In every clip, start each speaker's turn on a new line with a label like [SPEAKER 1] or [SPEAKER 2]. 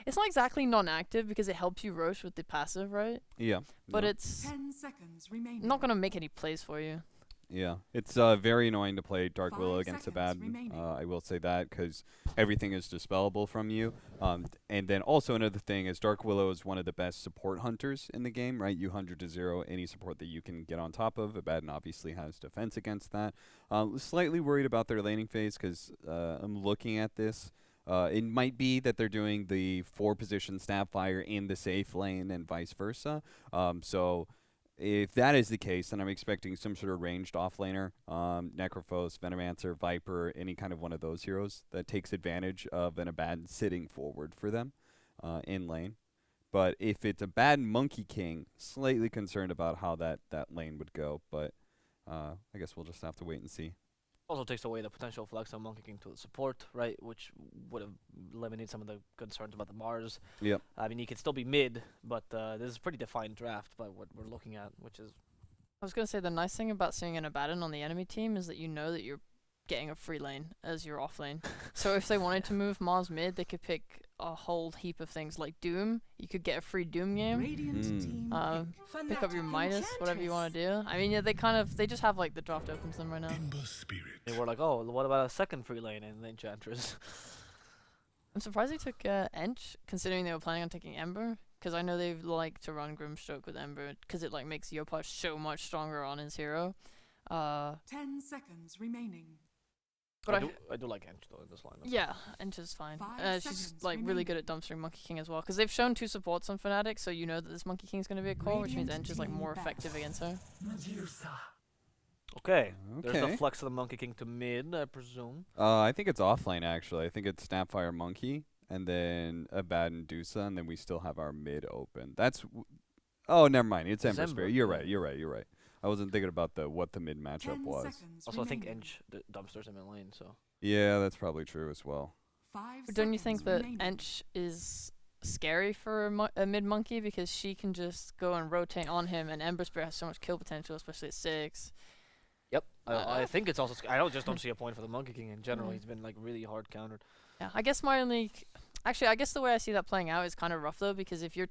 [SPEAKER 1] It's not exactly non-active because it helps you roast with the passive, right?
[SPEAKER 2] Yeah.
[SPEAKER 1] But
[SPEAKER 2] yeah.
[SPEAKER 1] it's
[SPEAKER 3] 10 seconds remaining.
[SPEAKER 1] not gonna make any plays for you.
[SPEAKER 2] Yeah, it's very annoying to play Dark Willow
[SPEAKER 3] 5
[SPEAKER 2] against a
[SPEAKER 3] seconds
[SPEAKER 2] bad.
[SPEAKER 3] remaining.
[SPEAKER 2] I will say that because everything is dispellable from you. And then also another thing is Dark Willow is one of the best support hunters in the game, right? You 100 to 0 any support that you can get on top of. Abaddon obviously has defense against that. Slightly worried about their laning phase because I'm looking at this. It might be that they're doing the 4-position Snapfire in the safe lane and vice versa. So if that is the case, then I'm expecting some sort of ranged offlaner, Necrophos, Venomancer, Viper, any kind of one of those heroes that takes advantage of an Abaddon sitting forward for them in lane. But if it's a bad Monkey King, slightly concerned about how that lane would go. But I guess we'll just have to wait and see.
[SPEAKER 4] Also takes away the potential flex on Monkey King to the support, right? Which would have eliminated some of the concerns about the Mars.
[SPEAKER 2] Yep.
[SPEAKER 4] I mean, he could still be mid, but this is a pretty defined draft by what we're looking at, which is...
[SPEAKER 1] I was gonna say the nice thing about seeing an Abaddon on the enemy team is that you know that you're getting a free lane as your off lane. So if they wanted to move Mars mid, they could pick a whole heap of things like Doom. You could get a free Doom game.
[SPEAKER 3] Radiant team
[SPEAKER 1] Pick up your Midas, whatever you want to do. I mean, yeah, they just have like the draft open to them right now.
[SPEAKER 4] They were like, oh, what about a second free lane in the Enchantress?
[SPEAKER 1] I'm surprised they took Ench, considering they were planning on taking Ember. Because I know they like to run Grimstroke with Ember, because it like makes Yopaj so much stronger on his hero.
[SPEAKER 3] 10 seconds remaining.
[SPEAKER 1] But
[SPEAKER 4] I do like Ench though in this lineup.
[SPEAKER 1] yeah, Ench is fine.
[SPEAKER 3] 5
[SPEAKER 1] She's
[SPEAKER 3] seconds
[SPEAKER 1] like really good at dumpstering Monkey King as well, because they've shown 2 supports on Fnatic, so you know that this Monkey King is going to be a core, which means Ench is like more effective against her.
[SPEAKER 4] Okay. There's
[SPEAKER 2] Okay.
[SPEAKER 4] the flex of the Monkey King to mid, I presume.
[SPEAKER 2] I think it's offlane actually. I think it's Snapfire Monkey and then Abaddon Dusa, and then we still have our mid open. That's oh, never mind. It's Ember Spirit. You're right. You're right. I wasn't thinking about what the mid matchup
[SPEAKER 3] 10
[SPEAKER 2] was.
[SPEAKER 3] seconds
[SPEAKER 4] Also, I think
[SPEAKER 3] remaining.
[SPEAKER 4] Ench dumpsters him in lane, so...
[SPEAKER 2] Yeah, that's probably true as well.
[SPEAKER 3] 5
[SPEAKER 1] But don't you
[SPEAKER 3] seconds
[SPEAKER 1] think that
[SPEAKER 3] remaining.
[SPEAKER 1] Ench is scary for a mid monkey because she can just go and rotate on him, and Ember Spirit has so much kill potential, especially at 6.
[SPEAKER 4] Yep. I think it's also... I don't see a point for the Monkey King in general. He's been like really hard countered.
[SPEAKER 1] Yeah, I guess my only... Actually, I guess the way I see that playing out is kind of rough though, because if you're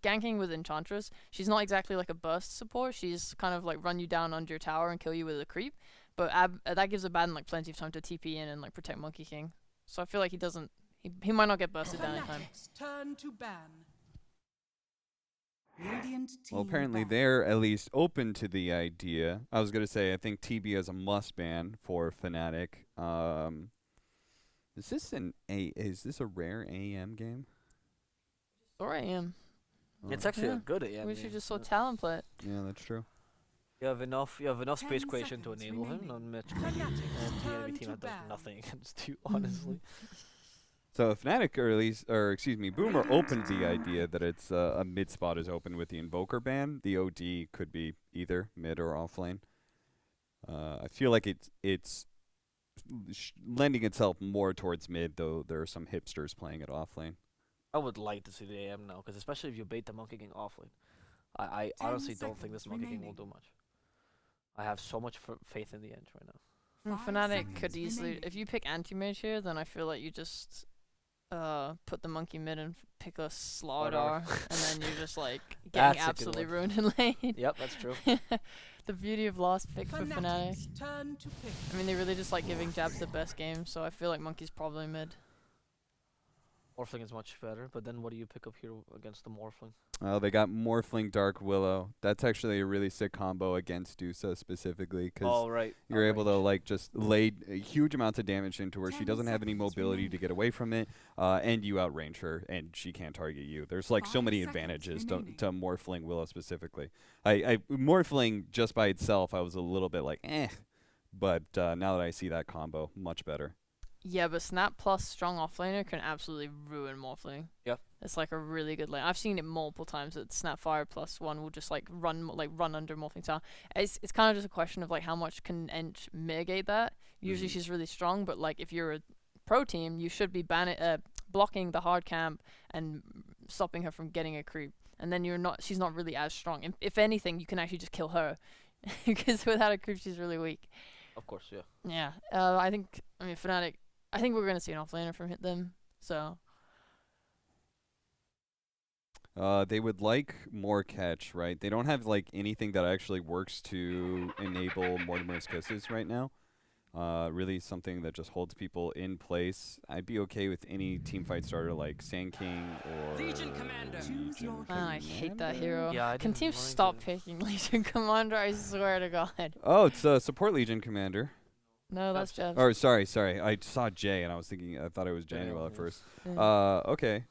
[SPEAKER 1] ganking with Enchantress, she's not exactly like a burst support. She's kind of like run you down under your tower and kill you with a creep. But that gives Abaddon like plenty of time to TP in and like protect Monkey King. So I feel like he might not get bursted down in time.
[SPEAKER 3] Fnatic's turn to ban. Radiant team
[SPEAKER 2] Well, apparently
[SPEAKER 3] ban.
[SPEAKER 2] they're at least open to the idea. I was gonna say I think TB is a must ban for Fnatic. Is this a rare AM game?
[SPEAKER 1] Or I am.
[SPEAKER 4] It's actually
[SPEAKER 1] Yeah.
[SPEAKER 4] a good AM.
[SPEAKER 1] We should just saw Talon play it.
[SPEAKER 2] Yeah, that's true.
[SPEAKER 4] You have enough space
[SPEAKER 3] 10
[SPEAKER 4] creation to
[SPEAKER 3] seconds
[SPEAKER 4] enable him,
[SPEAKER 3] remaining.
[SPEAKER 4] not much.
[SPEAKER 3] Fnatic
[SPEAKER 4] And the enemy
[SPEAKER 3] turn
[SPEAKER 4] team
[SPEAKER 3] to
[SPEAKER 4] does
[SPEAKER 3] ban.
[SPEAKER 4] nothing against you, honestly.
[SPEAKER 2] So Fnatic, or at least, or excuse me, Boomer opened the idea that it's a mid spot is open with the Invoker ban. The OD could be either mid or off lane. I feel like it's lending itself more towards mid, though there are some hipsters playing it off lane.
[SPEAKER 4] I would like to see the AM now, because especially if you bait the Monkey King offlane. I
[SPEAKER 3] 10
[SPEAKER 4] honestly don't think this
[SPEAKER 3] seconds
[SPEAKER 4] Monkey King will
[SPEAKER 3] remaining.
[SPEAKER 4] do much. I have so much faith in the Ench right now.
[SPEAKER 3] 5
[SPEAKER 1] Fnatic could
[SPEAKER 3] seconds
[SPEAKER 1] easily...
[SPEAKER 3] remaining.
[SPEAKER 1] If you pick anti-mage here, then I feel like you just put the monkey mid and pick a Slardar, and then you're just like
[SPEAKER 4] That's
[SPEAKER 1] getting
[SPEAKER 4] a good
[SPEAKER 1] absolutely
[SPEAKER 4] one.
[SPEAKER 1] ruined in lane.
[SPEAKER 4] Yep, that's true.
[SPEAKER 1] The beauty of last pick for Fnatic.
[SPEAKER 3] Fnatic's turn to pick.
[SPEAKER 1] I mean, they really just like giving Jabs the best game, so I feel like Monkey's probably mid.
[SPEAKER 4] Morphling is much better, but then what do you pick up here against the Morphling?
[SPEAKER 2] They got Morphling Dark Willow. That's actually a really sick combo against Dusa specifically, because
[SPEAKER 4] Oh, right.
[SPEAKER 2] you're able to like just lay huge amounts of damage into her. She
[SPEAKER 3] 10
[SPEAKER 2] doesn't have any
[SPEAKER 3] seconds
[SPEAKER 2] mobility to
[SPEAKER 3] remaining.
[SPEAKER 2] get away from it, and you outrange her, and she can't target you. There's like so
[SPEAKER 3] 5
[SPEAKER 2] many
[SPEAKER 3] seconds
[SPEAKER 2] advantages
[SPEAKER 3] remaining.
[SPEAKER 2] to Morphling Willow specifically. I Morphling just by itself, I was a little bit like but now that I see that combo, much better.
[SPEAKER 1] Yeah, but Snap plus strong offlaner can absolutely ruin Morphling.
[SPEAKER 4] Yep.
[SPEAKER 1] It's like a really good lane. I've seen it multiple times that Snapfire plus 1 will just like run under Morphling Tower. It's kind of just a question of like how much can Ench mitigate that. Usually she's really strong, but like if you're a pro team, you should be blocking the hard camp and stopping her from getting a creep. And then she's not really as strong. If anything, you can actually just kill her because without a creep, she's really weak.
[SPEAKER 4] Of course, yeah.
[SPEAKER 1] Yeah, I mean Fnatic. I think we're gonna see an offlaner from them. So
[SPEAKER 2] They would like more catch, right? They don't have like anything that actually works to enable Mortimer's Kisses right now. Really something that just holds people in place. I'd be okay with any team fight starter like Sand King or
[SPEAKER 5] Legion Commander.
[SPEAKER 1] I hate that hero.
[SPEAKER 4] Yeah, I
[SPEAKER 1] Can
[SPEAKER 4] didn't
[SPEAKER 1] teams
[SPEAKER 4] mind
[SPEAKER 1] stop
[SPEAKER 4] it.
[SPEAKER 1] picking Legion Commander? I swear to God.
[SPEAKER 2] Oh, it's Support Legion Commander.
[SPEAKER 1] No, that's Jeff.
[SPEAKER 2] Or sorry. I saw Jay and I thought it was Januel at first. Okay.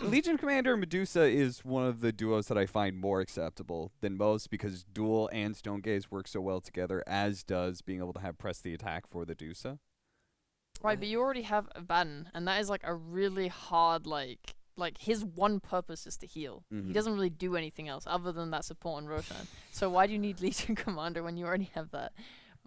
[SPEAKER 2] Legion Commander Medusa is one of the duos that I find more acceptable than most because Duel and Stone Gaze work so well together, as does being able to have press the attack for the Dusa.
[SPEAKER 1] Right, but you already have Abaddon, and that is like a really hard like his one purpose is to heal. He doesn't really do anything else other than that support on Roshan. So why do you need Legion Commander when you already have that?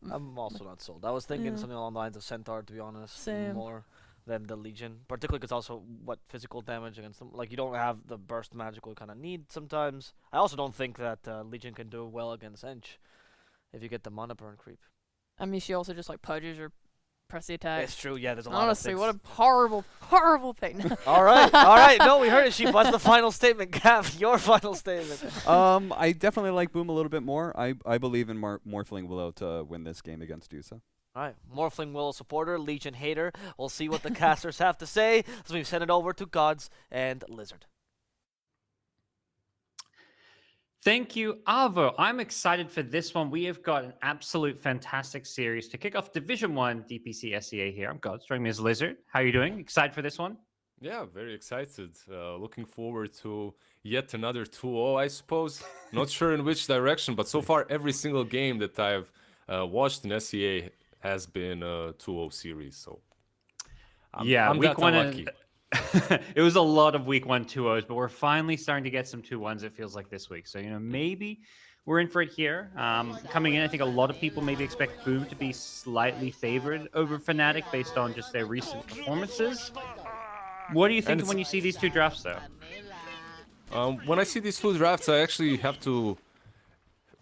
[SPEAKER 4] I'm also not sold. I was thinking something along the lines of Centaur, to be honest,
[SPEAKER 1] Same.
[SPEAKER 4] more than the Legion. Particularly because also what physical damage against them. Like, you don't have the burst magical you kind of need sometimes. I also don't think that Legion can do well against Ench if you get the mana burn creep.
[SPEAKER 1] I mean, she also just like purges your press the attack.
[SPEAKER 4] It's true, yeah, there's a lot
[SPEAKER 1] Honestly,
[SPEAKER 4] of
[SPEAKER 1] what a horrible, horrible pick.
[SPEAKER 4] all right. No, we heard it, Sheep. What's the final statement? Gav, your final statement.
[SPEAKER 2] I definitely like Boom a little bit more. I believe in Morphling Willow to win this game against Dusa.
[SPEAKER 4] All right, Morphling Willow supporter, Legion hater. We'll see what the casters have to say as we send it over to GoDz and lizZard.
[SPEAKER 6] Thank you, Avo. I'm excited for this one. We have got an absolute fantastic series to kick off Division 1 DPC SEA here. I'm GoDz, joining me as lizZard. How are you doing? Excited for this one?
[SPEAKER 7] Yeah, very excited. Looking forward to yet another 2-0, I suppose. Not sure in which direction, but so far every single game that I've watched in SEA has been a 2-0 series. So I'm
[SPEAKER 6] week one.
[SPEAKER 7] lucky.
[SPEAKER 6] It was a lot of week 1 2-0s, but we're finally starting to get some 2-1s, it feels like, this week. So, maybe we're in for it here. Coming in, I think a lot of people maybe expect Boom to be slightly favored over Fnatic based on just their recent performances. What do you think when you see these two drafts, though?
[SPEAKER 7] When I see these two drafts, I actually have to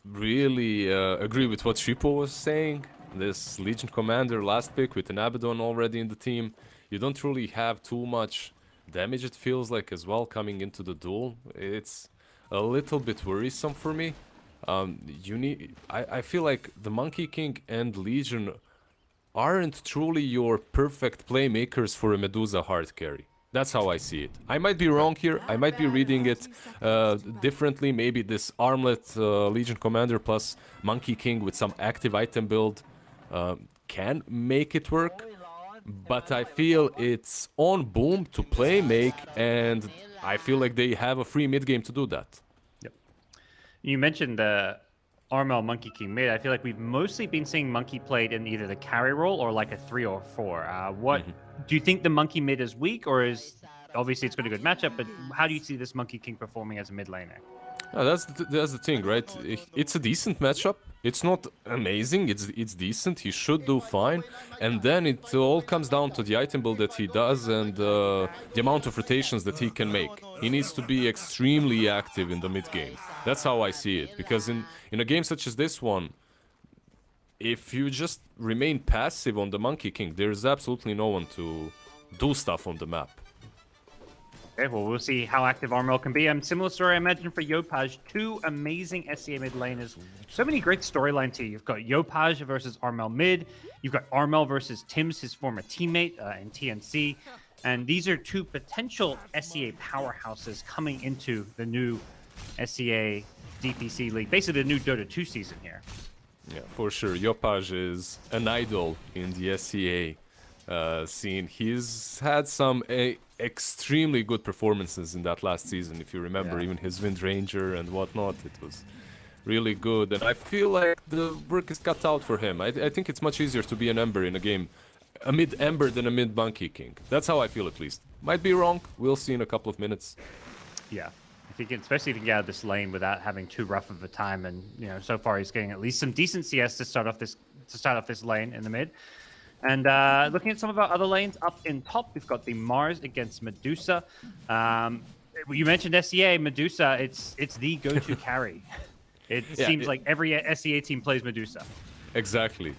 [SPEAKER 7] really agree with what Shippo was saying. This Legion Commander last pick with an Abaddon already in the team. You don't really have too much damage, it feels like, as well, coming into the duel. It's a little bit worrisome for me. I feel like the Monkey King and Legion aren't truly your perfect playmakers for a Medusa hard carry. That's how I see it. I might be wrong here. I might be reading it differently. Maybe this Armlet Legion Commander plus Monkey King with some active item build can make it work. But I feel it's on Boom to play make, and I feel like they have a free mid game to do that.
[SPEAKER 6] Yep. You mentioned the Armel Monkey King mid. I feel like we've mostly been seeing Monkey played in either the carry role or like a 3 or 4. Do you think the Monkey mid is weak, or is obviously it's got a good matchup? But how do you see this Monkey King performing as a mid laner?
[SPEAKER 7] That's the thing, right? It's a decent matchup. It's not amazing. It's decent. He should do fine. And then it all comes down to the item build that he does and the amount of rotations that he can make. He needs to be extremely active in the mid game. That's how I see it. Because in a game such as this one, if you just remain passive on the Monkey King, there's absolutely no one to do stuff on the map.
[SPEAKER 6] Okay, well, we'll see how active Armel can be. Similar story, I imagine, for Yopaj. 2 amazing SEA mid laners. So many great storylines here. You've got Yopaj versus Armel mid. You've got Armel versus Tims, his former teammate in TNC. And these are 2 potential SEA powerhouses coming into the new SEA DPC league. Basically, the new Dota 2 season here.
[SPEAKER 7] Yeah, for sure. Yopaj is an idol in the SEA scene. He's had some extremely good performances in that last season. If you remember, even his Wind Ranger and whatnot, it was really good. And I feel like the work is cut out for him. I think it's much easier to be an Ember in a game, a mid Ember than a mid Monkey King. That's how I feel, at least. Might be wrong. We'll see in a couple of minutes.
[SPEAKER 6] Yeah. Especially if you can get out of this lane without having too rough of a time, and so far he's getting at least some decent CS to start off this lane in the mid. And looking at some of our other lanes up in top, we've got the Mars against Medusa. You mentioned SEA, Medusa. It's the go-to carry. It seems like every SEA team plays Medusa.
[SPEAKER 7] Exactly.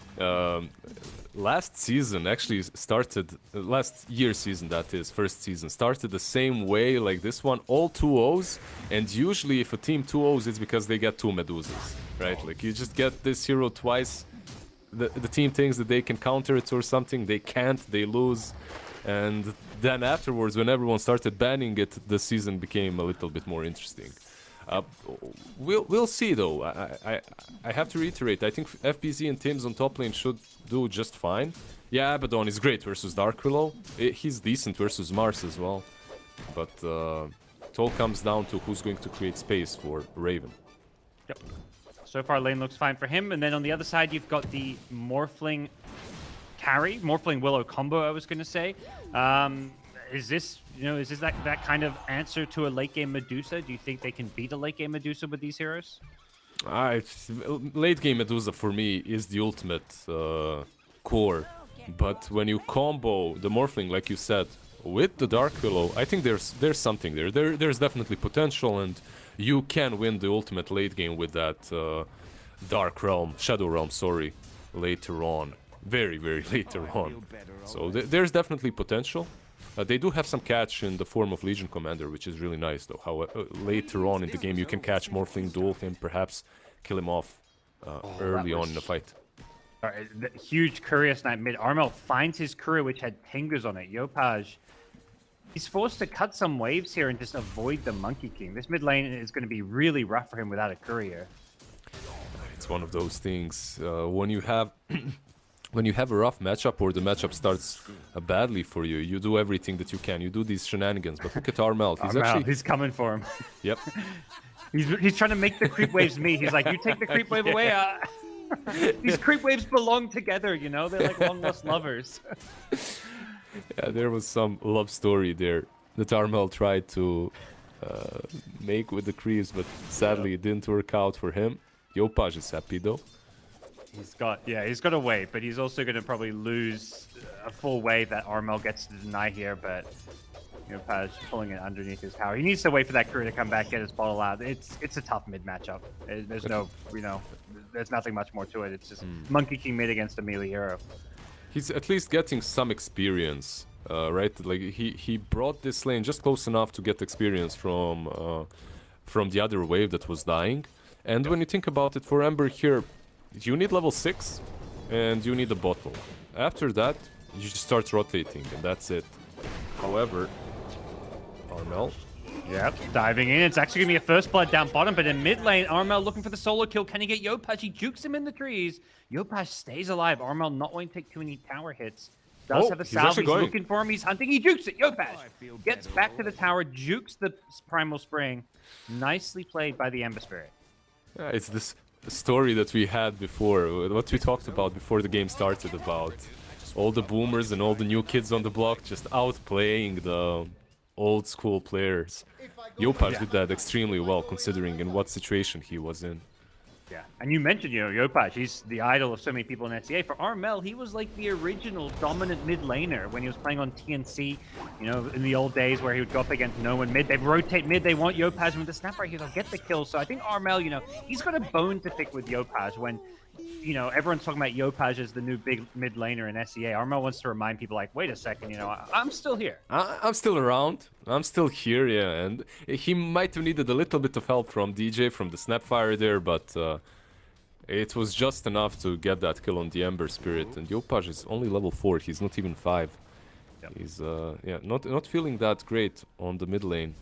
[SPEAKER 7] last season actually started, last year season that is, first season, started the same way like this one, all 2-0s, and usually if a team 2-0s it's because they get 2 Medusas, right? Like you just get this hero twice, the team thinks that they can counter it or something, they can't, they lose, and then afterwards when everyone started banning it, the season became a little bit more interesting. We'll see though. I have to reiterate. I think FBZ and Tim's on top lane should do just fine. Yeah, Abaddon is great versus Dark Willow. He's decent versus Mars as well. But it all comes down to who's going to create space for Raven.
[SPEAKER 6] Yep. So far, lane looks fine for him. And then on the other side, you've got the Morphling carry, Morphling Willow combo, I was going to say. Is this, is this that kind of answer to a late game Medusa? Do you think they can beat a late game Medusa with these heroes?
[SPEAKER 7] Late game Medusa for me is the ultimate core. But when you combo the Morphling, like you said, with the Dark Willow, I think there's something there. There's definitely potential, and you can win the ultimate late game with that Shadow Realm, sorry, later on. Very, very later on. So there's definitely potential. They do have some catch in the form of Legion Commander, which is really nice, though. How later on in the game you can catch Morphling, duel him, perhaps kill him off early on in the fight.
[SPEAKER 6] All right, the huge Courier Snipe mid. Armel finds his Courier, which had pingers on it. Yopaj, he's forced to cut some waves here and just avoid the Monkey King. This mid lane is going to be really rough for him without a Courier.
[SPEAKER 7] It's one of those things. When you have... When you have a rough matchup or the matchup starts badly for you, you do everything that you can. You do these shenanigans. But look at Armel.
[SPEAKER 6] He's coming for him.
[SPEAKER 7] Yep.
[SPEAKER 6] he's trying to make the creep waves meet. He's like, you take the creep wave away. These creep waves belong together, They're like long-lost lovers.
[SPEAKER 7] Yeah, there was some love story there that Armel tried to make with the creeps, but sadly it didn't work out for him. Yopaj is happy, though.
[SPEAKER 6] He's got a wave, but he's also going to probably lose a full wave that Armel gets to deny here, but Paj pulling it underneath his tower. He needs to wait for that crew to come back, get his bottle out. It's a tough mid matchup. There's no, there's nothing much more to it. It's just Monkey King mid against a melee hero.
[SPEAKER 7] He's at least getting some experience, right? Like he brought this lane just close enough to get experience from the other wave that was dying. And when you think about it, for Ember here, you need level 6 and you need a bottle. After that, you just start rotating and that's it. However, Armel.
[SPEAKER 6] Yep, diving in. It's actually going to be a first blood down bottom, but in mid lane, Armel looking for the solo kill. Can he get Yopaj? He jukes him in the trees. Yopaj stays alive. Armel not wanting to take too many tower hits. Does have a salve. He's looking for him. He's hunting. He jukes it. Yopaj gets back to the tower, jukes the Primal Spring. Nicely played by the Ember Spirit.
[SPEAKER 7] Yeah, it's this story that we had before, what we talked about before the game started, about all the boomers and all the new kids on the block just outplaying the old school players. Yopaj did that extremely well, considering in what situation he was in.
[SPEAKER 6] Yeah, and you mentioned, Yopaj, he's the idol of so many people in SCA. For Armel, he was like the original dominant mid laner when he was playing on TNC, in the old days where he would go up against no one mid. They rotate mid, they want Yopaj with the snap right here, they'll get the kill. So I think Armel, he's got a bone to pick with Yopaj when, everyone's talking about Yopaj as the new big mid laner in SCA. Armel wants to remind people like, wait a second, I'm still here.
[SPEAKER 7] I'm still around. I'm still here, yeah. And he might have needed a little bit of help from DJ, from the Snapfire there, but it was just enough to get that kill on the Ember Spirit. And Yopaj is only level 4. He's not even 5. Yep. He's not feeling that great on the mid lane.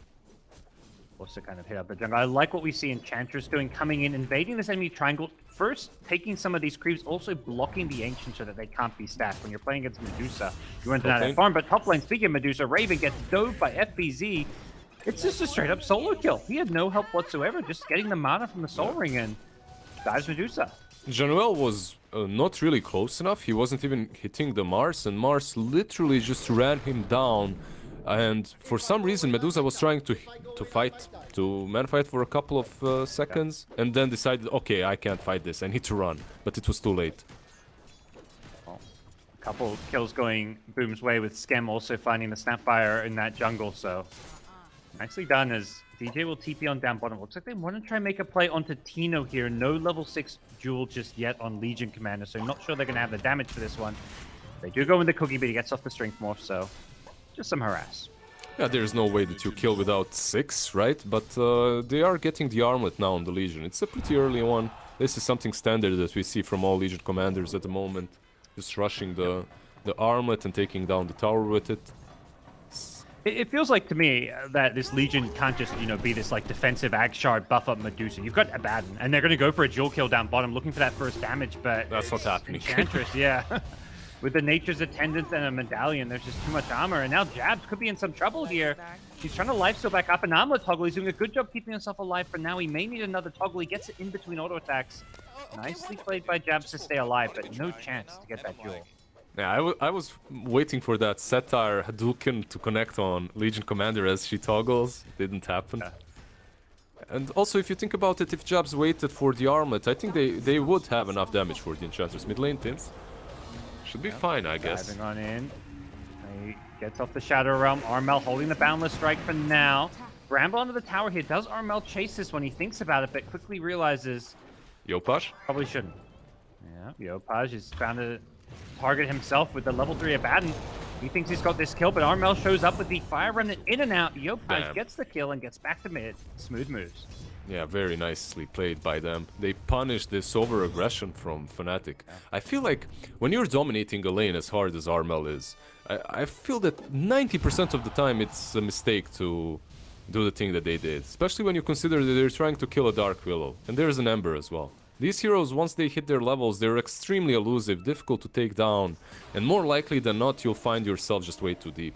[SPEAKER 6] Also kind of hit up the jungle. I like what we see Enchantress doing, coming in, invading this enemy triangle. First, taking some of these creeps, also blocking the Ancient so that they can't be stacked. When you're playing against Medusa, you want to deny that farm. But top lane, speaking of Medusa, Raven gets dove by FBZ. It's just a straight up solo kill. He had no help whatsoever, just getting the mana from the Soul Ring and dives Medusa.
[SPEAKER 7] Januel was not really close enough. He wasn't even hitting the Mars, and Mars literally just ran him down. And for some reason, Medusa was trying to man fight for a couple of seconds, and then decided, okay, I can't fight this, I need to run. But it was too late.
[SPEAKER 6] Well, a couple kills going Boom's way, with Skem also finding the Snapfire in that jungle, so Nicely done as DJ will TP on down bottom. Looks like they want to try and make a play onto Tino here. No level 6 duel just yet on Legion Commander, so not sure they're going to have the damage for this one. They do go into Cookie, but he gets off the Strength Morph, so just some harass.
[SPEAKER 7] Yeah, there's no way that you kill without 6, right? But they are getting the armlet now on the Legion. It's a pretty early one. This is something standard that we see from all Legion commanders at the moment. Just rushing the armlet and taking down the tower with it.
[SPEAKER 6] It feels like to me that this Legion can't just, be this like defensive Agshard buff up Medusa. You've got Abaddon, and they're going to go for a dual kill down bottom, looking for that first damage, but
[SPEAKER 7] that's what's happening.
[SPEAKER 6] Enchantress, yeah. With the Nature's Attendant and a Medallion, there's just too much armor, and now Jabs could be in some trouble here. He's trying to lifesteal back up an armlet toggle. He's doing a good job keeping himself alive for now. He may need another toggle. He gets it in between auto attacks. Nicely played by Jabs to stay alive, but no chance to get that duel.
[SPEAKER 7] Yeah, I was waiting for that Satire Hadouken to connect on Legion Commander as she toggles. Didn't happen.
[SPEAKER 6] Yeah.
[SPEAKER 7] And also, if you think about it, if Jabs waited for the armlet, I think they would have enough damage for the Enchantress. Mid lane Tims should be fine, I guess.
[SPEAKER 6] Diving on in. He gets off the Shadow Realm. Armel holding the Boundless Strike for now. Bramble onto the tower here. Does Armel chase this when he thinks about it, but quickly realizes...
[SPEAKER 7] Yopaj?
[SPEAKER 6] Probably shouldn't. Yeah, Yopaj has found a target himself with the level 3 Abaddon. He thinks he's got this kill, but Armel shows up with the Fire Remnant in and out. Yopaj gets the kill and gets back to mid. Smooth moves.
[SPEAKER 7] Yeah, very nicely played by them. They punish this over-aggression from Fnatic. I feel like when you're dominating a lane as hard as Armel is, I feel that 90% of the time it's a mistake to do the thing that they did. Especially when you consider that they're trying to kill a Dark Willow. And there's an Ember as well. These heroes, once they hit their levels, they're extremely elusive, difficult to take down, and more likely than not, you'll find yourself just way too deep.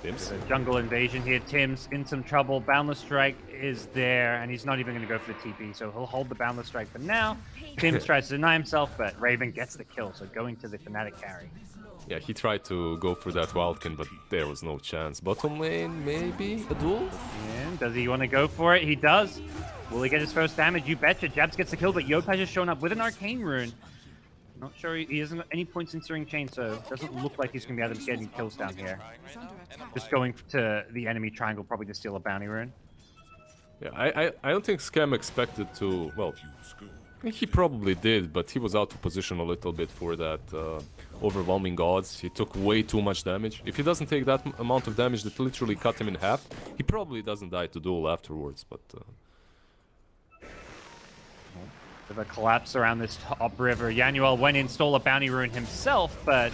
[SPEAKER 7] Tims?
[SPEAKER 6] There's a jungle invasion here. Tim's in some trouble. Boundless Strike is there, and he's not even going to go for the TP, so he'll hold the Boundless Strike for now. Tims tries to deny himself, but Raven gets the kill, so going to the Fnatic carry.
[SPEAKER 7] Yeah, he tried to go for that Wildkin, but there was no chance. Bottom lane, maybe a duel?
[SPEAKER 6] And does he want to go for it? He does. Will he get his first damage? You betcha. Jabs gets the kill, but Yopaj has shown up with an Arcane Rune. Not sure he hasn't got any points in Searing Chain, so doesn't look like he's going to be able to get any kills down here. Just going to the enemy triangle, probably to steal a Bounty Rune.
[SPEAKER 7] Yeah, I don't think Scam expected to... Well, he probably did, but he was out of position a little bit for that overwhelming odds. He took way too much damage. If he doesn't take that amount of damage that literally cut him in half, he probably doesn't die to duel afterwards, but...
[SPEAKER 6] Bit of a collapse around this top river. Yanuel went in, stole a Bounty Rune himself, but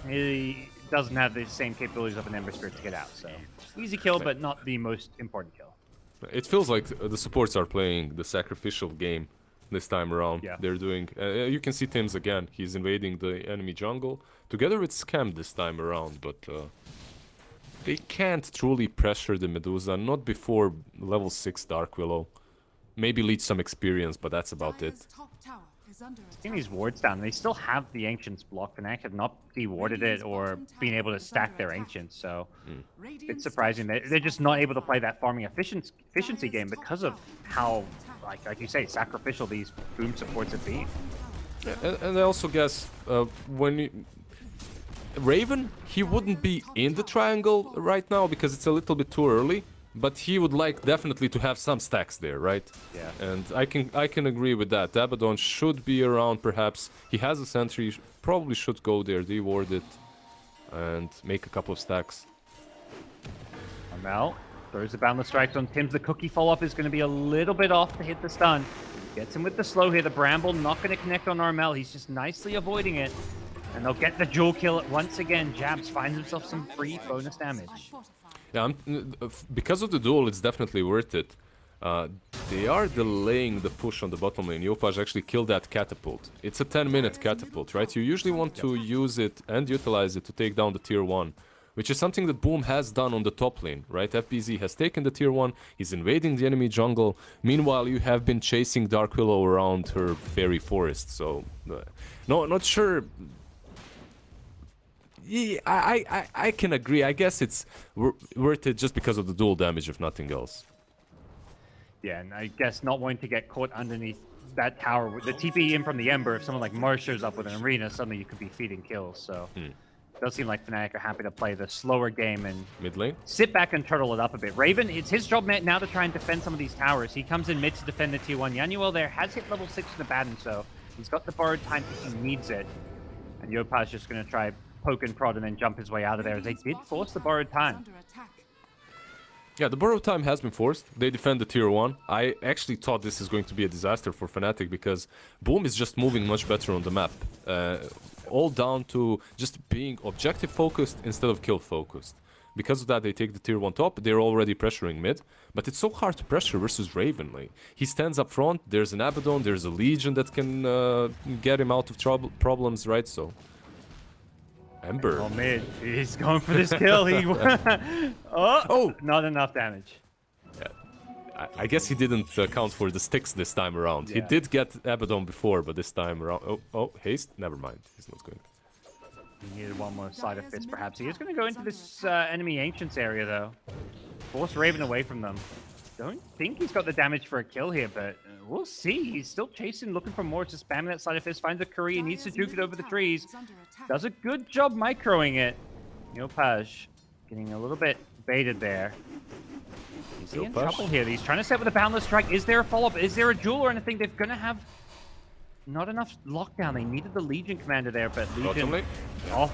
[SPEAKER 6] he doesn't have the same capabilities of an Ember Spirit to get out, so... Easy kill, but not the most important kill.
[SPEAKER 7] It feels like the supports are playing the sacrificial game this time around.
[SPEAKER 6] Yeah.
[SPEAKER 7] They're doing... you can see Tims again. He's invading the enemy jungle together with Scam this time around, but they can't truly pressure the Medusa, not before level 6 Dark Willow. Maybe leech some experience, but that's about it.
[SPEAKER 6] Getting these wards down, they still have the Ancients blocked, and Fnatic have not de-warded it or been able to stack their Ancients, so it's surprising. They're just not able to play that farming efficiency game because of how, like you say, sacrificial these boom supports have been.
[SPEAKER 7] And I also guess Raven, he wouldn't be in the triangle right now because it's a little bit too early. But he would like definitely to have some stacks there, right?
[SPEAKER 6] Yeah.
[SPEAKER 7] And I can agree with that. Abaddon should be around, perhaps. He has a sentry, probably should go there, de-ward it, and make a couple of stacks.
[SPEAKER 6] Armel throws the Boundless Strikes on Tims. The Cookie follow-up is going to be a little bit off to hit the stun. Gets him with the slow here. The Bramble not going to connect on Armel. He's just nicely avoiding it. And they'll get the dual kill once again. Jabs finds himself some free bonus damage.
[SPEAKER 7] Yeah, because of the duel, it's definitely worth it. They are delaying the push on the bottom lane. Yopaj actually killed that catapult. It's a 10-minute catapult, right? You usually want to use it and utilize it to take down the tier 1, which is something that Boom has done on the top lane, right? FBZ has taken the tier 1, he's invading the enemy jungle. Meanwhile, you have been chasing Dark Willow around her fairy forest, so... no, not sure... Yeah, I can agree. I guess it's worth it just because of the dual damage, if nothing else.
[SPEAKER 6] Yeah, and I guess not wanting to get caught underneath that tower with the TP in from the Ember. If someone like Mars shows up with an arena, suddenly you could be feeding kills. So does seem like Fnatic are happy to play the slower game and
[SPEAKER 7] Mid lane.
[SPEAKER 6] sit back and turtle it up a bit. Raven, it's his job now to try and defend some of these towers. He comes in mid to defend the tier 1. Yanuel there has hit level 6 in the Batten, so he's got the borrowed time if he needs it. And Yopaj just going to try poke and prod and then jump his way out of there. They did force the borrowed time.
[SPEAKER 7] Yeah, the borrow time has been forced. They defend the tier 1. I actually thought this is going to be a disaster for Fnatic because Boom is just moving much better on the map. All down to just being objective focused instead of kill focused. Because of that, they take the tier 1 top. They're already pressuring mid. But it's so hard to pressure versus Raven. Like, he stands up front. There's an Abaddon. There's a Legion that can get him out of problems, right? So... Ember.
[SPEAKER 6] Oh, mid. He's going for this kill. Oh, not enough damage.
[SPEAKER 7] Yeah. I guess he didn't account for the sticks this time around.
[SPEAKER 6] Yeah.
[SPEAKER 7] He did get Abaddon before, but this time around... Oh, haste? Never mind. He's not going.
[SPEAKER 6] He needed one more side of fist, perhaps. He is going to go into this enemy Ancients area, though. Force Raven away from them. Don't think he's got the damage for a kill here, but we'll see. He's still chasing, looking for more, just spamming that side of fist. Finds a Korean, needs to juke it over the trees. Does a good job microing it. Yopaj getting a little bit baited there. Is he in trouble here? He's trying to set with a Boundless Strike. Is there a follow-up? Is there a duel or anything? They're going to have not enough lockdown. They needed the Legion commander there, but Legion off.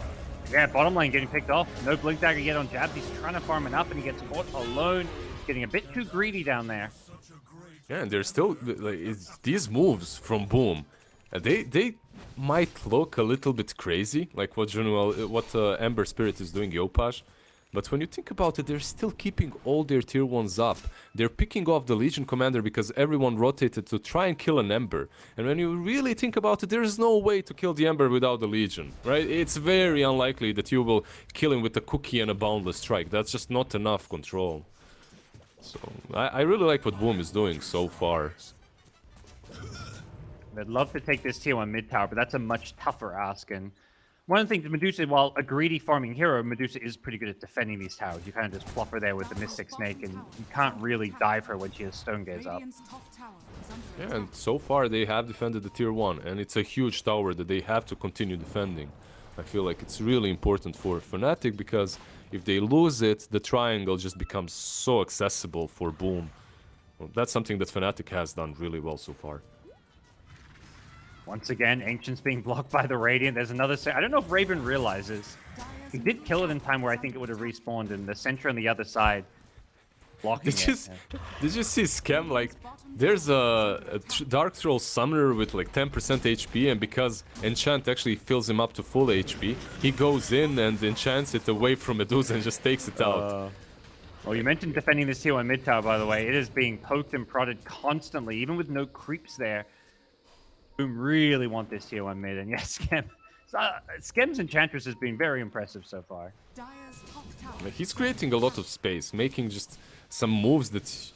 [SPEAKER 6] Yeah, bottom lane getting picked off. No Blink Dagger yet on Jabs. He's trying to farm it up, and he gets caught alone. Getting a bit too greedy down there.
[SPEAKER 7] Yeah, and there's still... Like, these moves from Boom, they might look a little bit crazy, like what Ember Spirit is doing, Yopaj. But when you think about it, they're still keeping all their tier 1s up. They're picking off the Legion commander because everyone rotated to try and kill an Ember. And when you really think about it, there's no way to kill the Ember without the Legion, right? It's very unlikely that you will kill him with a cookie and a Boundless Strike. That's just not enough control. So, I really like what Boom is doing so far.
[SPEAKER 6] They'd love to take this tier 1 mid tower, but that's a much tougher ask. And one of the things, Medusa, while a greedy farming hero, Medusa is pretty good at defending these towers. You kind of just plop her there with the Mystic Snake, and you can't really dive her when she has Stone Gaze up.
[SPEAKER 7] Yeah, and so far they have defended the tier 1, and it's a huge tower that they have to continue defending. I feel like it's really important for Fnatic because if they lose it, the triangle just becomes so accessible for Boom. Well, that's something that Fnatic has done really well so far.
[SPEAKER 6] Once again, Ancients being blocked by the Radiant. There's another... I don't know if Raven realizes. He did kill it in time where I think it would have respawned, and the Sentry on the other side blocking it.
[SPEAKER 7] Did you see Scam? Like, there's a Dark Troll Summoner with like 10% HP, and because Enchant actually fills him up to full HP, he goes in and enchants it away from Medusa and just takes it out.
[SPEAKER 6] Well, you mentioned defending this tier 1 mid tower, by the way. It is being poked and prodded constantly, even with no creeps there. Boom really want this tier 1 mid, and yes, Skem's Enchantress has been very impressive so far.
[SPEAKER 7] He's creating a lot of space, making just some moves that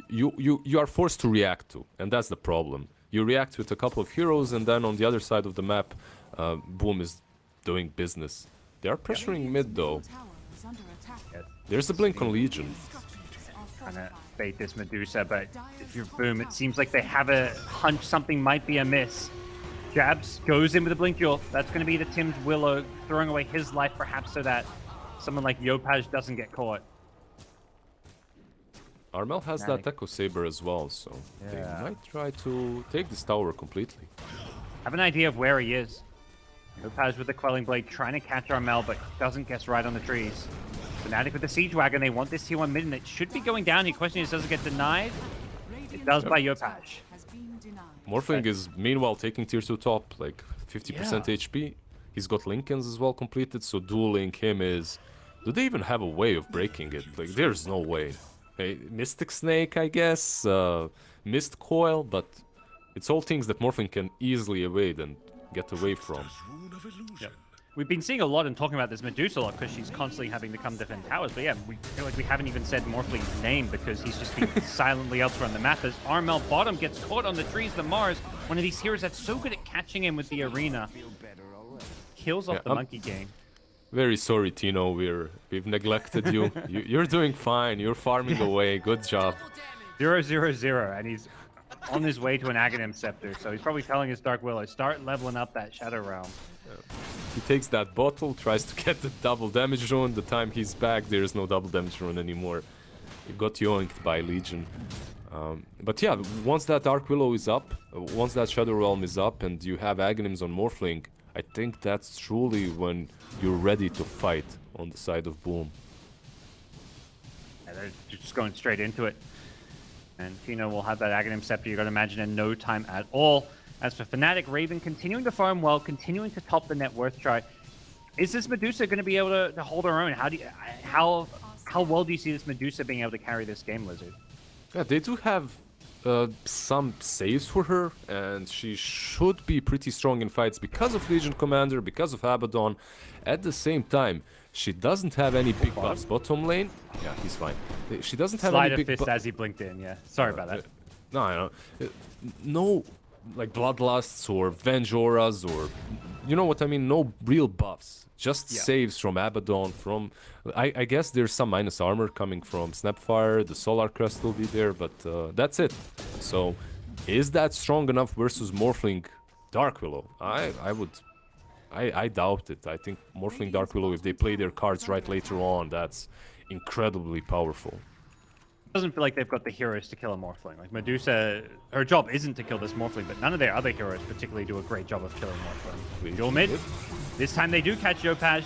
[SPEAKER 7] you are forced to react to, and that's the problem. You react with a couple of heroes, and then on the other side of the map, Boom is doing business. They are pressuring mid, though.
[SPEAKER 6] Yes.
[SPEAKER 7] There's a blink on Legion.
[SPEAKER 6] Trying to bait this Medusa, but if you're Boom, it seems like they have a hunch something might be amiss. Jabs goes in with a Blink Duel. That's going to be the Tim's Willow, throwing away his life perhaps so that someone like Yopaj doesn't get caught.
[SPEAKER 7] Armel has that Echo Saber as well, so they might try to take this tower completely.
[SPEAKER 6] I have an idea of where he is. Yopaj with the Quelling Blade trying to catch Armel, but doesn't guess right on the trees. Fnatic with the Siege Wagon, they want this tier 1 mid, and it should be going down. The question is, does it get denied? It does by Yopaj.
[SPEAKER 7] Morphling is meanwhile taking tier 2 top, like 50% HP. He's got Lincolns as well completed, so dueling him is... Do they even have a way of breaking it? Like, there's no way. Hey, Mystic Snake, I guess, Mist Coil, but it's all things that Morphling can easily evade and get away from.
[SPEAKER 6] Yep. We've been seeing a lot and talking about this Medusa a lot because she's constantly having to come defend towers. But yeah, we feel like we haven't even said Morphling's name because he's just been silently elsewhere on the map. As Armel bottom gets caught on the trees, the Mars, one of these heroes that's so good at catching him with the arena. Kills off the monkey game.
[SPEAKER 7] Very sorry, Tino. We've neglected you. You're doing fine. You're farming away. Good job.
[SPEAKER 6] 0-0-0, and he's on his way to an Aghanim Scepter. So he's probably telling his Dark Willow, start leveling up that Shadow Realm.
[SPEAKER 7] He takes that bottle, tries to get the double damage rune. The time he's back, there is no double damage rune anymore. He got yoinked by Legion. But yeah, once that Dark Willow is up, once that Shadow Realm is up, and you have Aghanims on Morphling, I think that's truly when you're ready to fight on the side of Boom.
[SPEAKER 6] Yeah, they're just going straight into it. And Tino will have that Aghanim Scepter, you're going to imagine, in no time at all. As for Fnatic, Raven continuing to farm well, continuing to top the net worth chart. Is this Medusa going to be able to hold her own? How well do you see this Medusa being able to carry this game, lizZard?
[SPEAKER 7] Yeah, they do have some saves for her, and she should be pretty strong in fights because of Legion Commander, because of Abaddon. At the same time, she doesn't have any big buffs. Bottom lane, yeah, he's fine. She doesn't have any big buffs.
[SPEAKER 6] Fist as he blinked in, yeah. Sorry about that.
[SPEAKER 7] No, I know. No, like Bloodlusts or Venge Auras or... You know what I mean? No real buffs. Just saves from Abaddon, from... I guess there's some minus armor coming from Snapfire, the Solar Crest will be there, but that's it. So, is that strong enough versus Morphling Dark Willow? I doubt it. I think Morphling Dark Willow, if they play their cards right later on, that's incredibly powerful.
[SPEAKER 6] Doesn't feel like they've got the heroes to kill a Morphling. Like Medusa, her job isn't to kill this Morphling, but none of their other heroes particularly do a great job of killing Morphling. Dual mid. This time they do catch Yopaj.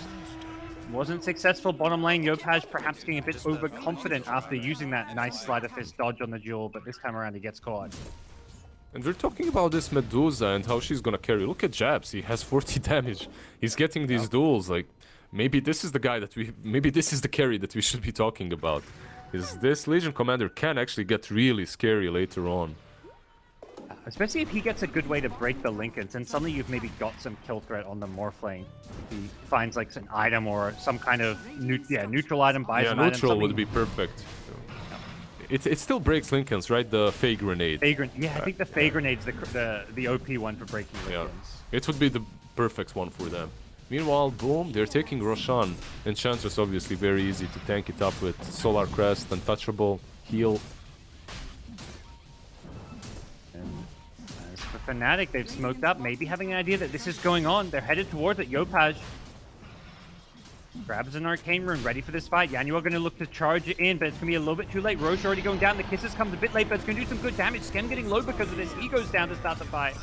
[SPEAKER 6] Wasn't successful. Bottom lane, Yopaj perhaps getting a bit overconfident after using that nice Sleight of Fist dodge on the duel, but this time around he gets caught.
[SPEAKER 7] And we're talking about this Medusa and how she's gonna carry. Look at Jabs, he has 40 damage. He's getting these duels, like, maybe this is the guy that maybe this is the carry that we should be talking about. Is this Legion Commander can actually get really scary later on.
[SPEAKER 6] Especially if he gets a good way to break the Lincolns, and suddenly you've maybe got some kill threat on the Morphling. He finds like an item or some kind of neutral item, buys an item.
[SPEAKER 7] Yeah, neutral would be perfect. It still breaks Lincolns, right? The Fey Grenade.
[SPEAKER 6] Yeah, I think the Fey Grenade's the OP one for breaking Lincolns.
[SPEAKER 7] Yeah. It would be the perfect one for them. Meanwhile, Boom, they're taking Roshan. Enchantress obviously very easy to tank it up with Solar Crest, Untouchable, Heal.
[SPEAKER 6] And as for Fnatic, they've smoked up, maybe having an idea that this is going on. They're headed towards it. Yopaj grabs an Arcane Rune, ready for this fight. Yanuel going to look to charge it in, but it's going to be a little bit too late. Roche already going down. The Kisses comes a bit late, but it's going to do some good damage. Skem getting low because of this. He goes down to start the fight.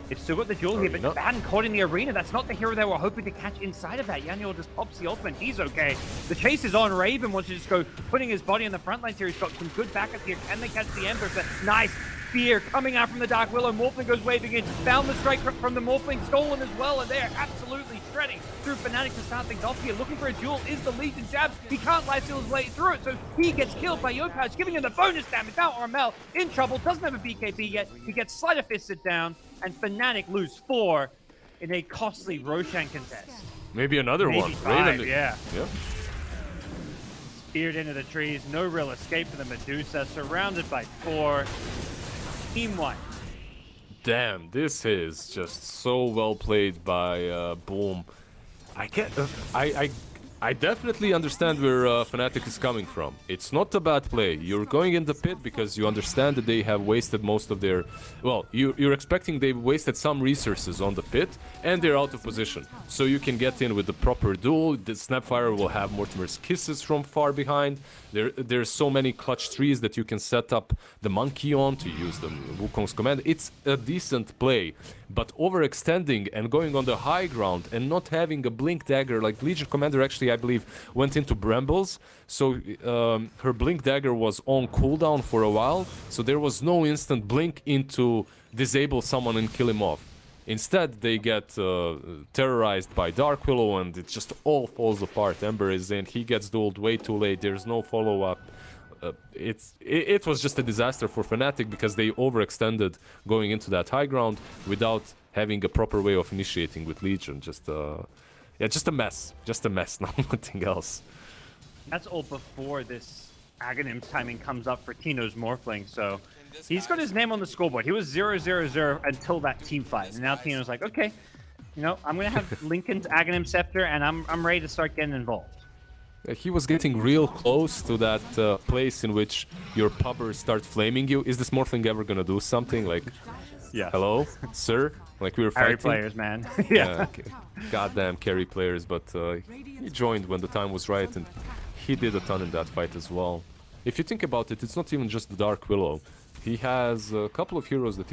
[SPEAKER 6] They've still got the duel here, but Baden caught in the arena. That's not the hero they were hoping to catch inside of that. Yanuel just pops the ultimate. He's okay. The chase is on. Raven wants to just go putting his body on the front lines here. He's got some good backup here. Can they catch the Ember? But nice fear coming out from the Dark Willow. Morphling goes waving in. Found the strike from the Morphling. Stolen as well, and they're absolutely shredding through Fnatic to start things off here. Looking for a duel is the Legion Jabs. He can't life steal his way through it, so he gets killed by Yopaj, giving him the bonus damage. Now Armel in trouble. Doesn't have a BKB yet. He gets Sleight of Fisted down. And Fnatic lose 4 in a costly Roshan contest.
[SPEAKER 7] Maybe another one.
[SPEAKER 6] 5, yeah. Speared into the trees. No real escape for the Medusa. Surrounded by 4. Team 1.
[SPEAKER 7] Damn, this is just so well played by Boom. I definitely understand where Fnatic is coming from. It's not a bad play. You're going in the pit because you understand that they have wasted most of their... Well, you're expecting they've wasted some resources on the pit, and they're out of position. So you can get in with the proper duel. The Snapfire will have Mortimer's Kisses from far behind. There's so many clutch trees that you can set up the monkey on to use the Wukong's command. It's a decent play, but overextending and going on the high ground and not having a Blink Dagger, like Legion Commander actually, I believe, went into Brambles, so her Blink Dagger was on cooldown for a while, so there was no instant blink into disable someone and kill him off. Instead, they get terrorized by Dark Willow, and it just all falls apart. Ember is in, he gets dueled way too late, there's no follow-up. It was just a disaster for Fnatic because they overextended going into that high ground without having a proper way of initiating with Legion. Just a mess. Just a mess, nothing else.
[SPEAKER 6] That's all before this Aghanim's timing comes up for Tino's Morphling, so he's got his name on the scoreboard. He was 0-0-0 until that team fight, and now Tino's like, okay, you know, I'm gonna have Lincoln's Aghanim Scepter, and I'm ready to start getting involved.
[SPEAKER 7] He was getting real close to that place in which your pubbers start flaming you. Is this Morphling ever gonna do something? Like,
[SPEAKER 6] yeah.
[SPEAKER 7] Hello, sir? Like we were
[SPEAKER 6] Harry
[SPEAKER 7] fighting.
[SPEAKER 6] players, man.
[SPEAKER 7] Yeah, goddamn carry players. But he joined when the time was right, and he did a ton in that fight as well. If you think about it, it's not even just the Dark Willow. He has a couple of heroes that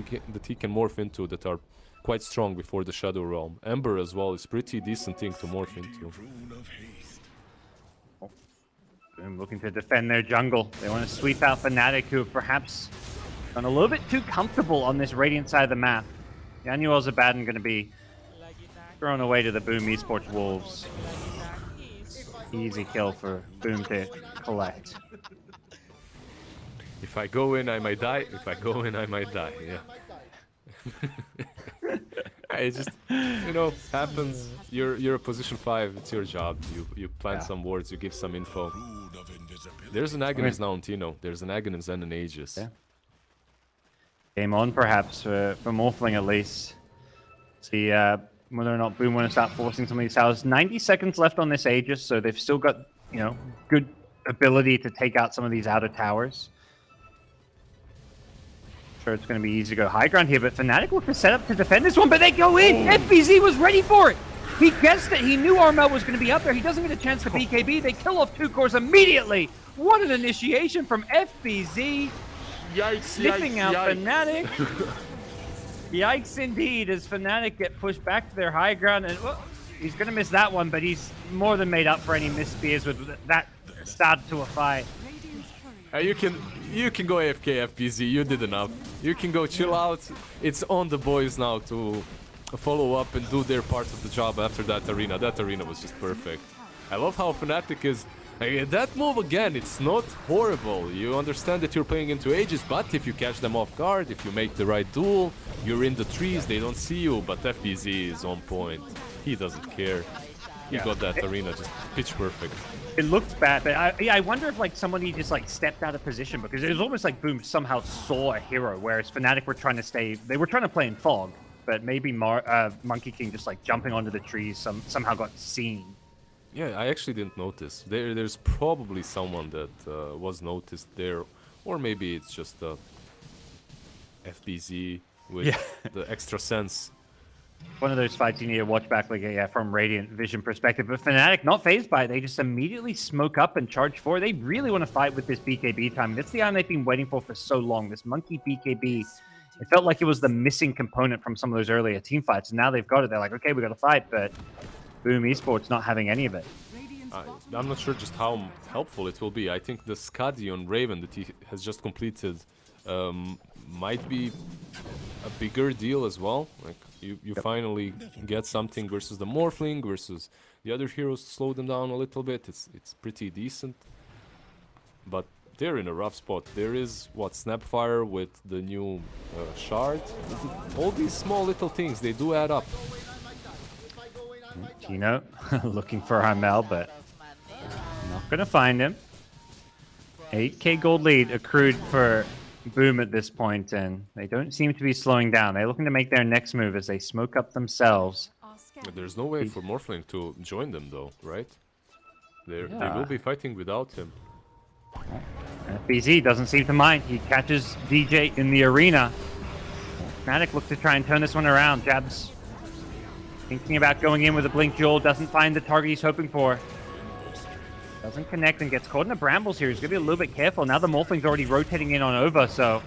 [SPEAKER 7] he can morph into that are quite strong before the Shadow Realm. Ember as well is pretty decent thing to morph into.
[SPEAKER 6] Boom looking to defend their jungle. They want to sweep out Fnatic, who have perhaps gone a little bit too comfortable on this Radiant side of the map. Yanuel Zabadan going to be thrown away to the Boom Esports Wolves. Easy kill for Boom to collect.
[SPEAKER 7] If I go in, I might die. If I go in, I might die. Yeah. It just, happens. You're a position 5. It's your job. You plant some words. You give some info. There's an Aghanim now on Tino. There's an Aghanim Zen and Aegis.
[SPEAKER 6] Yeah. Game on, perhaps, for Morphling at least. See whether or not Boom want to start forcing some of these towers. 90 seconds left on this Aegis, so they've still got, good ability to take out some of these outer towers. Sure, it's going to be easy to go high ground here, but Fnatic look to set up to defend this one, but they go in! FBZ was ready for it! He guessed it, he knew Armel was going to be up there, he doesn't get a chance to BKB, they kill off 2 cores immediately! What an initiation from FBZ!
[SPEAKER 7] Yikes,
[SPEAKER 6] Sniffing out Fnatic! Yikes indeed, as Fnatic get pushed back to their high ground, and he's going to miss that one, but he's more than made up for any missed spears with that start to a fight.
[SPEAKER 7] You can go AFK FPZ, you did enough. You can go chill out. It's on the boys now to follow up and do their part of the job after that arena. That arena was just perfect. I love how Fnatic is... that move again, it's not horrible. You understand that you're playing into Aegis, but if you catch them off guard, if you make the right duel, you're in the trees, they don't see you, but FBZ is on point. He doesn't care. He got that arena just pitch perfect.
[SPEAKER 6] It looked bad, but I wonder if somebody just stepped out of position, because it was almost like Boom somehow saw a hero, whereas Fnatic were trying to they were trying to play in fog, but maybe Monkey King just jumping onto the trees somehow got seen.
[SPEAKER 7] Yeah, I actually didn't notice. There's probably someone that was noticed there, or maybe it's just FBZ with the extra sense.
[SPEAKER 6] One of those fights you need to watch back from Radiant Vision perspective. But Fnatic, not phased by it. They just immediately smoke up and charge forward. They really want to fight with this BKB time. That's the item they've been waiting for so long. This Monkey BKB. It felt like it was the missing component from some of those earlier team fights. And now they've got it. They're like, okay, we got to fight. But Boom Esports not having any of it.
[SPEAKER 7] I'm not sure just how helpful it will be. I think the Skadi on Raven that he has just completed might be a bigger deal as well. You finally get something versus the Morphling, versus the other heroes to slow them down a little bit. It's pretty decent. But they're in a rough spot. There is, Snapfire with the new shard. All these small little things, they do add up.
[SPEAKER 6] Tino looking for Armel, but not going to find him. 8k gold lead accrued for Boom at this point, and they don't seem to be slowing down. They're looking to make their next move as they smoke up themselves.
[SPEAKER 7] There's no way for Morphling to join them though, right? They will be fighting without him.
[SPEAKER 6] FBZ doesn't seem to mind. He catches DJ in the arena. Fnatic looks to try and turn this one around. Jabs thinking about going in with a Blink Jewel, doesn't find the target he's hoping for. Doesn't connect and gets caught in the brambles here. He's going to be a little bit careful. Now the Morphling's already rotating in on over, so...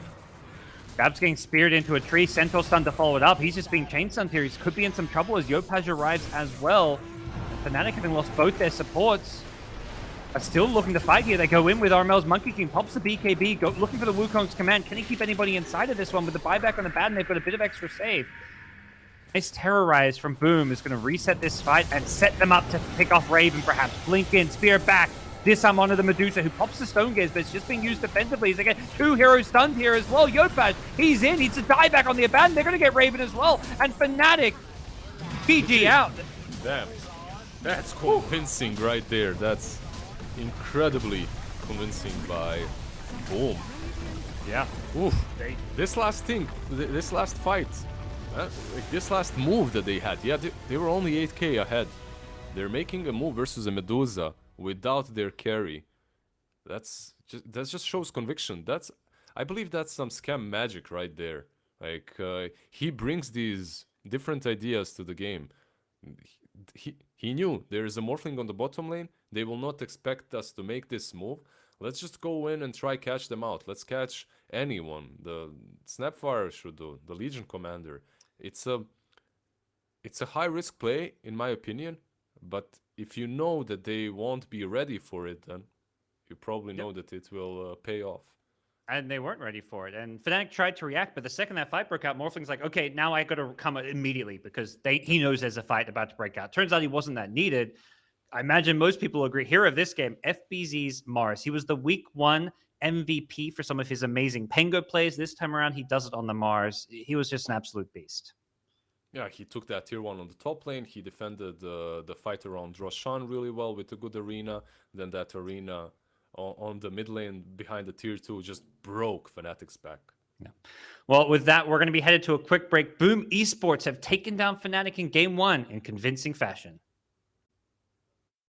[SPEAKER 6] Jabs getting speared into a tree. Centaur stunned to follow it up. He's just being chain stunned here. He could be in some trouble as Yopaj arrives as well. And Fnatic, having lost both their supports, are still looking to fight here. They go in with Armel's Monkey King, pops the BKB, looking for the Wukong's command. Can he keep anybody inside of this one with the buyback on the bad? And they've got a bit of extra save. Nice Terrorize from Boom is going to reset this fight and set them up to pick off Raven, perhaps. Blink in, spear back. Disarm onto the Medusa, who pops the Stone Gaze, but it's just being used defensively. They get 2 heroes stunned here as well. Yopaj, he's in. He's a dieback on the Abaddon. They're going to get Raven as well. And Fnatic, PG out.
[SPEAKER 7] Damn. That's convincing right there. That's incredibly convincing by Boom.
[SPEAKER 6] Yeah.
[SPEAKER 7] Oof. This last thing, this last fight, this last move that they had, they were only 8k ahead. They're making a move versus a Medusa without their carry. That just shows conviction. I believe that's some scam magic right there. Like he brings these different ideas to the game. He knew there is a Morphling on the bottom lane. They will not expect us to make this move. Let's just go in and try catch them out. Let's catch anyone. The Snapfire should do. The Legion Commander. It's a high risk play in my opinion. But if you know that they won't be ready for it, then you probably know that it will pay off.
[SPEAKER 6] And they weren't ready for it. And Fnatic tried to react, but the second that fight broke out, Morphling's like, okay, now I got to come immediately because he knows there's a fight about to break out. Turns out he wasn't that needed. I imagine most people agree. Hero of this game, FBZ's Mars. He was the week 1 MVP for some of his amazing Pengo plays. This time around, he does it on the Mars. He was just an absolute beast.
[SPEAKER 7] Yeah, he took that tier 1 on the top lane. He defended the fight around Roshan really well with a good arena. Then that arena on the mid lane behind the tier 2 just broke Fnatic's back.
[SPEAKER 6] Yeah. Well, with that, we're going to be headed to a quick break. Boom Esports have taken down Fnatic in game 1 in convincing fashion.